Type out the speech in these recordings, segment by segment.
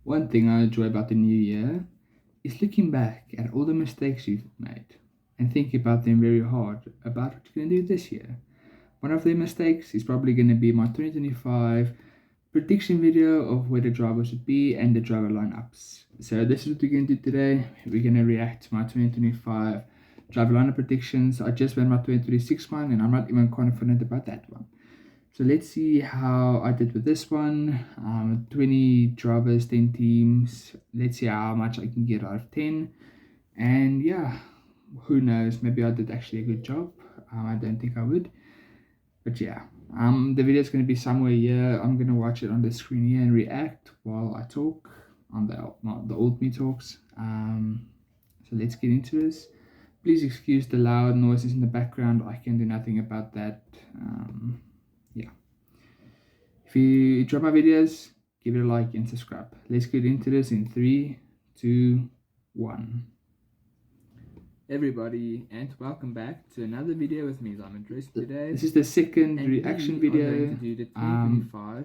One thing I enjoy about the new year is looking back at all the mistakes you've made and thinking about them very hard about what you're going to do this year. One of the mistakes is probably going to be my 2025 prediction video of where the drivers would be and the driver lineups. So this is what we're going to do today. We're going to react to my 2025 driver lineup predictions. I just went my 2026 one and I'm not even confident about that one. So let's see how I did with this one. 20 drivers, 10 teams. Let's see how much I can get out of 10. And yeah, who knows, maybe I did actually a good job. I don't think I would. But yeah, the video is going to be somewhere here. I'm going to watch it on the screen here and react while I talk on the old me talks. So let's get into this. Please excuse the loud noises in the background. I can do nothing about that. Yeah. If you enjoy my videos, give it a like and subscribe. Let's get into this in 3, 2, 1. Everybody, and welcome back to another video with me, Diamond Dress. Today this is the second reaction video,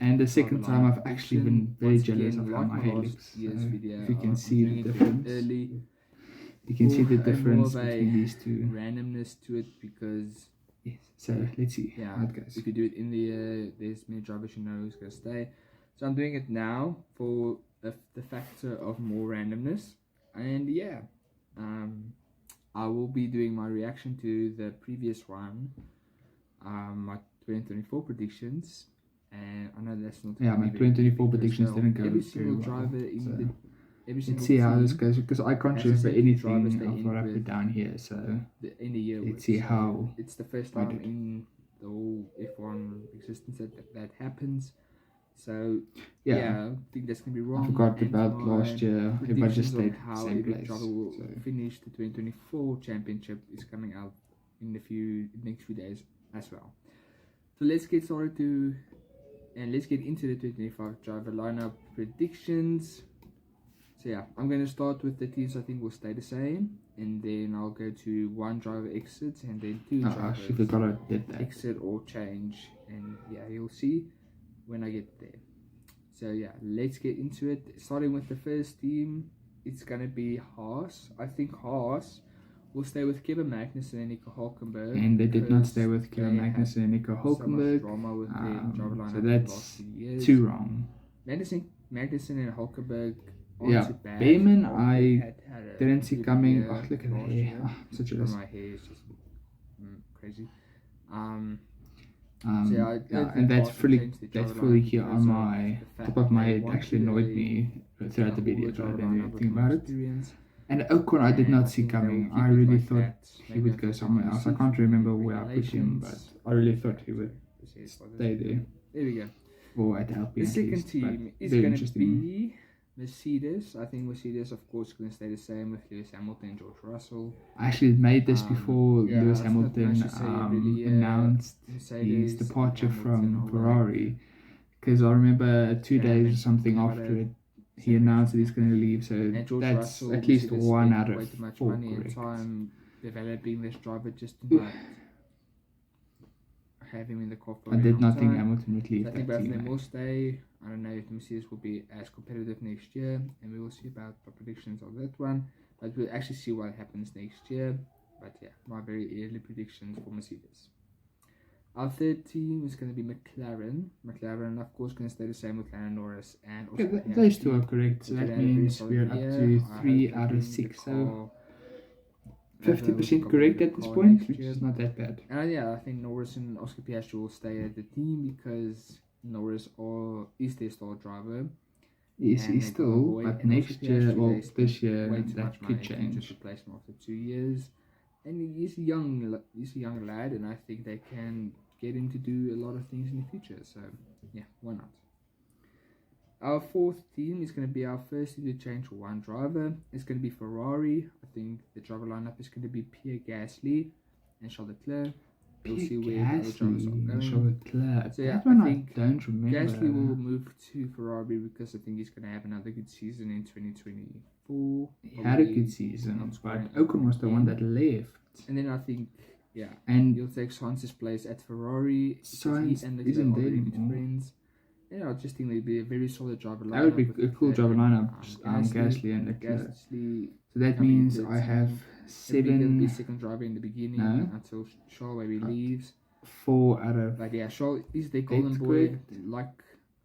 and the second time I've actually been very jealous of how my hair looks. So if you can see the difference, you can see the difference between these two. Randomness to it because yes. So let's see how it goes. If you do it in the there's many drivers you know who's gonna stay. So I'm doing it now for the factor of more randomness, and yeah, I will be doing my reaction to the previous one, my 2024 predictions, and I know that's not. Yeah, my 2024 predictions didn't go every very single well. driver in So every single let's see how team this goes, because I can't remember anything of what I put down here. So in the year, let's see how. It's the first time in the whole F1 existence that happens. So yeah, I think that's gonna be wrong. I forgot about last year. If I just stayed how same every place. driver will So finish the 2024 championship is coming out in the next few days as well. So let's get started let's get into the 2025 driver lineup predictions. So yeah, I'm going to start with the teams I think will stay the same, and then I'll go to one driver exits and then two drivers exit or change, and yeah, you'll see when I get there. So yeah, let's get into it. Starting with the first team, it's going to be Haas. I think Haas will stay with Kevin Magnussen and Nico Hülkenberg. And they did not stay with Kevin Magnussen and Nico Hülkenberg. So that's too wrong. Magnussen and Hülkenberg. Yeah, Bayman I didn't see coming. Oh, look at the hair. Such a mess. My hair is just crazy. So yeah, and that's fully here on my top of my head. Actually annoyed me throughout the video, but I didn't do anything about it. And Ocon I did not see coming. I really thought he would go somewhere else. I can't remember where I put him, but I really thought he would stay there. There we go. Or at Alpine. The second team is going to be Mercedes. I think Mercedes, of course, is going to stay the same with Lewis Hamilton and George Russell. I actually made this before Lewis Hamilton announced his departure from Ferrari, because I remember 2 days or something after it, he announced that he's going to leave. So that's at least 1 out of 4 correct. Time developing this driver just to have him in the car for I did not think Hamilton would leave. I think both of them will stay. I don't know if the Mercedes will be as competitive next year, and we will see about the predictions of that one. But we'll actually see what happens next year. But yeah, my very early predictions for Mercedes. Our third team is going to be McLaren. McLaren, of course, going to stay the same with Lando Norris and also those two are correct. So that means we are up to 3 out of 6. So 50% correct at this point, which is not that bad. And yeah, I think Norris and Oscar Piastri will stay at the team because Norris is their star driver. Yes, he's still, but next year or this year, that could change. Just replace him after 2 years. And he's a young lad, and I think they can get him to do a lot of things in the future. So yeah, why not? Our fourth team is going to be our first team to change one driver. It's going to be Ferrari. I think the driver lineup is going to be Pierre Gasly and Charles Leclerc. We'll see where the other drivers are going. So yeah, I think don't remember. Gasly will move to Ferrari because I think he's going to have another good season in 2024. He had a good season, but Ocon was the one that left. And then I think, and he'll take Sainz's place at Ferrari. Sainz isn't there anymore. Friends. I just think they'd be a very solid driver lineup. That would be a with cool driver lineup. Gasly, Gasly and Leclerc. Gasly So that coming means into the I have team. Maybe gonna be 7, second driver in the beginning No. until Charles maybe leaves. 4 out of. But yeah, Charles is the golden boy, correct? like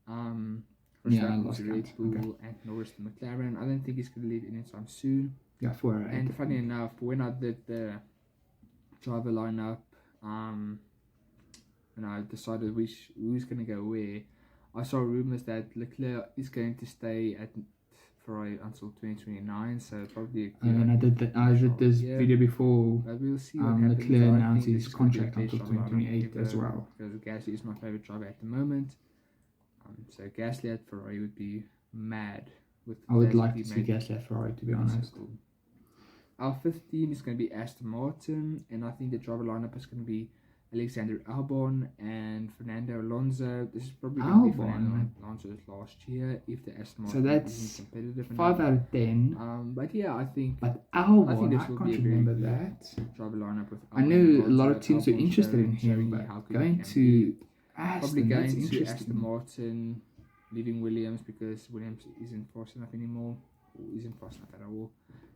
Yeah, I Verstappen lost to Red count. Bull Okay. and Norris to McLaren. I don't think he's going to leave anytime soon. Yeah, 4 out of 8. And funny enough, when I did the driver lineup, when I decided who's going to go where, I saw rumors that Leclerc is going to stay at Ferrari until 2029. So probably. And I did this video before. But we'll see what happens. Leclerc I announced think his this is gonna be contract the best until driver lineup 2028 as ever, well. Because Gasly is my favorite driver at the moment. So Gasly at Ferrari would be mad. I would like to see Gasly at Ferrari, to be honest. So cool. Our fifth team is going to be Aston Martin, and I think the driver lineup is going to be Alexander Albon and Fernando Alonso. This is probably going to be Fernando Alonso's last year if the Aston Martin isn't competitive enough. 5 out of 10. But yeah, I think. But Albon, I this will can't be a very remember good that. driver lineup with Albon I know and a lot of Alonso. teams are Albon interested in showing him, but how good going he can to be. Aston, Probably that's going to interesting. Aston Martin, leaving Williams because Williams isn't fast enough anymore, or isn't fast enough at all.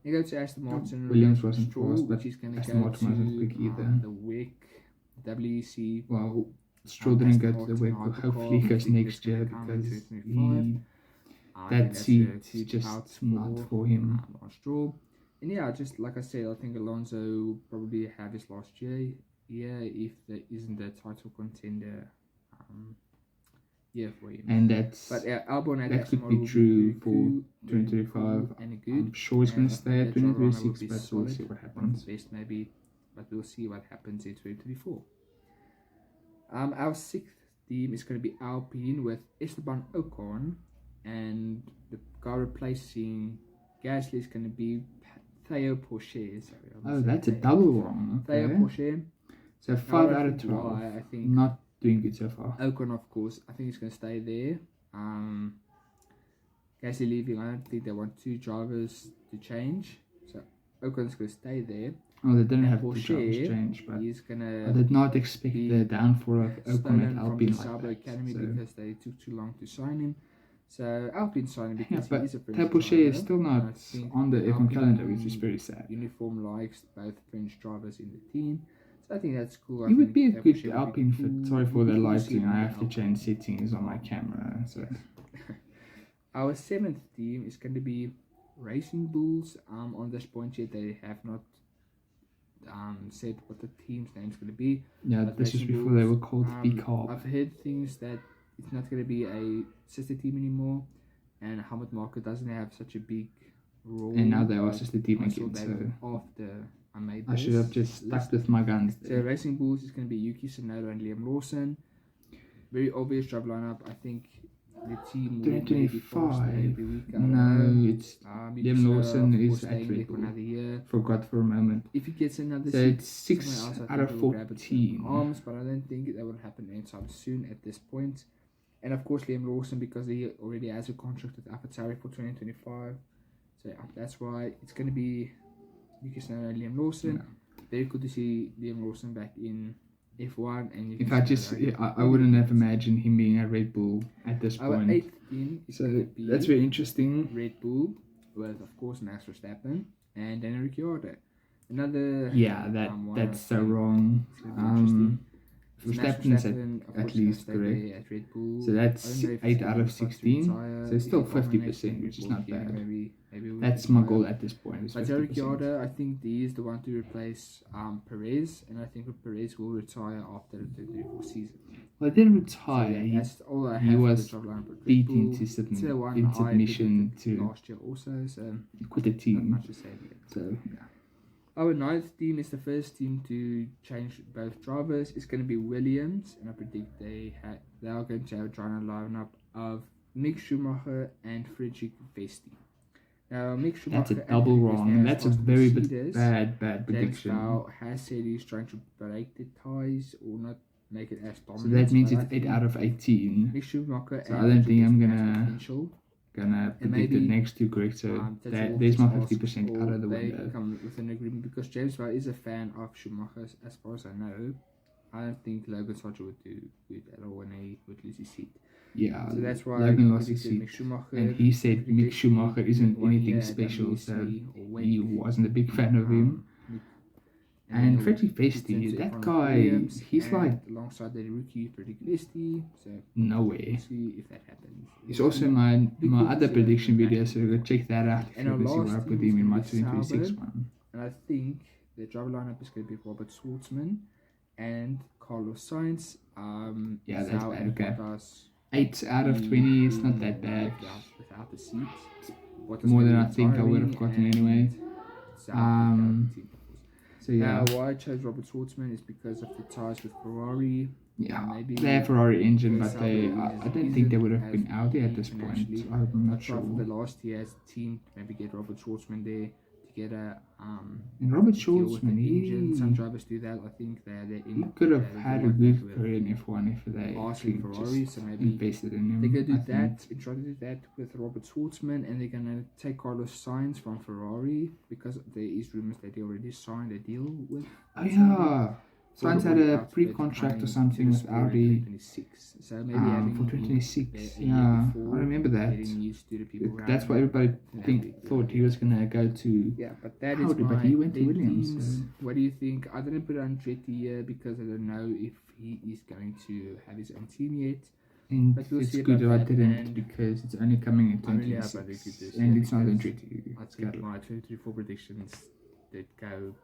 They go to Aston Martin. Williams wasn't Stroll, fast, but which is going to Aston go Martin wasn't quick either. the WEC, WEC. Well, Stroll didn't go Aston to the Martin WEC. hypercar, Hopefully he goes I think next it's gonna year come in because 2025. I think that that's a seat's huge just out not for him. On Stroll. And yeah, just like I said, I think Alonso will probably have his last year. Yeah, if there isn't a title contender. For him. And that's But yeah, Albon at that Aston could be Martin true will for very 2025. cool and good. I'm sure he's going to stay at the driver lineup will 2026, be but we'll solid. see what One of happens. the best maybe, but we'll see what happens in 2024. Our sixth team is going to be Alpine with Esteban Ocon, and the guy replacing Gasly is going to be Theo Pourchaire. Oh, that's a double wrong. Theo Okay. Pourchaire. So 5 out of 12. Why, I think Not doing good so far. Ocon, of course, I think he's going to stay there. Gasly leaving, I don't think they want two drivers to change. So Ocon's going to stay there. Oh, they didn't And have the Pourchaire, drivers change, but he's going I to did not expect be the downfall of Ocon stolen at from Alpine the like Sauber that. Academy So. because they took too long to sign him. So Alpine signed him Yeah, because but he is a French Theo Pourchaire driver. is still And I not think on the F1 Alpine calendar, which is very sad. uniform likes both French drivers in the team. So I think that's cool. He would be a Theo good Pourchaire would Alpine be fit. cool. Sorry for Would the be cool to lighting. see him I in have to Alpine. change settings on my camera. So Our seventh team is going to be Racing Bulls. On this point yet, they have not said what the team's name is going to be. yeah, But this is Racing before they were Bulls, called B I've Carb. heard things that it's not going to be a sister team anymore, and Helmut Marko doesn't have such a big role. And now they are but just the team I saw again. that So after I made I should this have just list. stuck with my guns So there. Racing Bulls is going to be Yuki Tsunoda and Liam Lawson. Very obvious drive lineup. I think the team will maybe faster 2025. every week. I don't know. No, it's Yuki Liam Tsunoda, Lawson of is course, at staying there Red for Bull. another year. Forgot for a moment. If he gets another So seat, it's 6 somewhere else, I out of think he'll grab it with 14. arms, but I don't think that will happen anytime soon at this point. And of course, Liam Lawson, because he already has a contract with AlphaTauri for 2025. So yeah, that's why it's going to be Yuki Tsunoda and Liam Lawson. Yeah. Very good to see Liam Lawson back in F1. And In fact, I wouldn't have imagined him being at Red Bull at this Our point. eighth team is going So to be that's very interesting. Red Bull, with of course Max Verstappen and Daniel Ricciardo. Another Yeah, one that's I so think wrong. it's gonna be interesting. Verstappen is Verstappen, of at course, least gonna stay correct. there at Red Bull. So that's I don't know if 8 he's out gonna of decide to 16. retire. So it's still If he dominates 50%, Red which is Bull not again, bad. Maybe we'll That's my retire. goal at this point. Is But Daniel 50%. Ricciardo, I think he is the one to replace Perez, and I think Perez will retire after the 2024 season. Well, he didn't So, retire. yeah, He that's all I he have was for the job line. But Red beat Bull, into it's the one in I submission predicted to last year also, so quit the not team. much to say there. So Our ninth team is the first team to change both drivers. It's going to be Williams, and I predict they are going to have a driver lineup of Mick Schumacher and Frederick Vesti. Now, Mick Schumacher that's a double and Frederick wrong. Vesti That's a has very lost Mercedes. bad James prediction. Vowell has said he's trying to break the ties or not make it as So dominant. that means but I it's 8 think out of 18. Mick Schumacher So and I don't think Frederick I'm Vesti has gonna- potential. Gonna predict maybe, the next two correct. So Toto that, Wolff there's my just 50% asks, out or of the they window. come with an agreement because James Vowell is a fan of Schumacher, as far as I know. I don't think Logan Sargent would do good at all when he would lose his seat. Yeah, So that's why Logan lost he his predicted Mick seat. Schumacher. And he said predicted Mick Schumacher isn't in 1 anything year, special, Daniel so Wesley or he Wink, wasn't a big fan of him. Mick- And then Freddie Dixon Vesti, to that F1 guy, Williams, he's and like alongside the rookie predict Vesti. So nowhere. we'll see if that happens. He's also in my Big cool to other see prediction him in video, that so go check that out if And you our want to see what last I put team is him in gonna my be 2026 Sauber. one. And I think the driver lineup is going to be Robert Schwartzman and Carlos Sainz. Yeah, that's Zhou bad, and okay. Bottas 8 out of 20 is not that bad. Without the seats. Bottas More than maybe I think I would have retiring, gotten anyway. Zhou kicked out the team, of course. So yeah, Now, why I chose Robert Schwartzman is because of the ties with Ferrari. yeah, maybe they have Ferrari engine, but Sauber I don't isn't think they would have as been Audi at this big point. financially. I'm not I tried for the sure. last year as a team to maybe get Robert Schwartzman there to get a And Robert deal with the Schwartzman, engine. Some he drivers do that. I think they're he could have they had a like good that with career in F1 if they Haas actually and Ferrari, just so maybe invested in him. they're gonna do I think. that and try to do that with Robert Schwartzman, and they're gonna take Carlos Sainz from Ferrari because there is rumors that he already signed a deal with. Oh Sauber. yeah, For Sainz the had a workouts, pre-contract but or coming something to the with sport in Audi 2026. So maybe having for him 2026. a year Yeah, before, I remember that. getting used to the people around That's what him. everybody That'd be thought he was gonna go to. Yeah, but that Audi, is but my he went to 10 Williams, teams. so- What do you think? I didn't put Andretti here because I don't know if he is going to have his own team yet. And But we'll it's see good about I that, didn't and because it's only coming in I really hope I do 2026 this and year it's not because Andretti. I It's think Cadillac. my 2024 predictions did go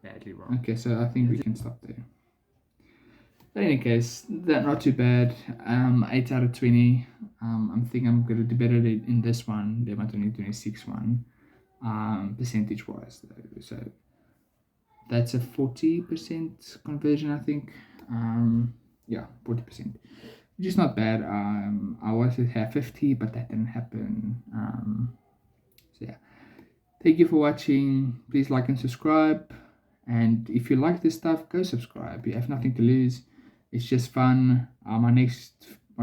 badly wrong. Okay, so I think we can stop there. But in any case, that not too bad. 8 out of 20. I think I'm gonna do better in this one than my 2026 one. Percentage wise though. So that's a 40% conversion, I think. Yeah, 40%. Which is not bad. I wanted to have 50, but that didn't happen. So yeah. Thank you for watching. Please like and subscribe. And if you like this stuff, go subscribe. You have nothing to lose. It's just fun. One of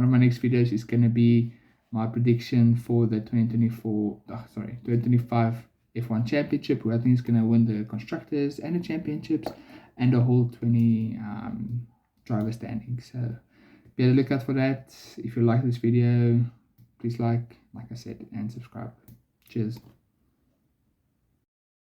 my next videos is gonna be my prediction for the 2025 F1 Championship, who I think is gonna win the constructors and the championships and the whole 20 driver standings. So be on the lookout for that. If you like this video, please like I said, and subscribe. Cheers.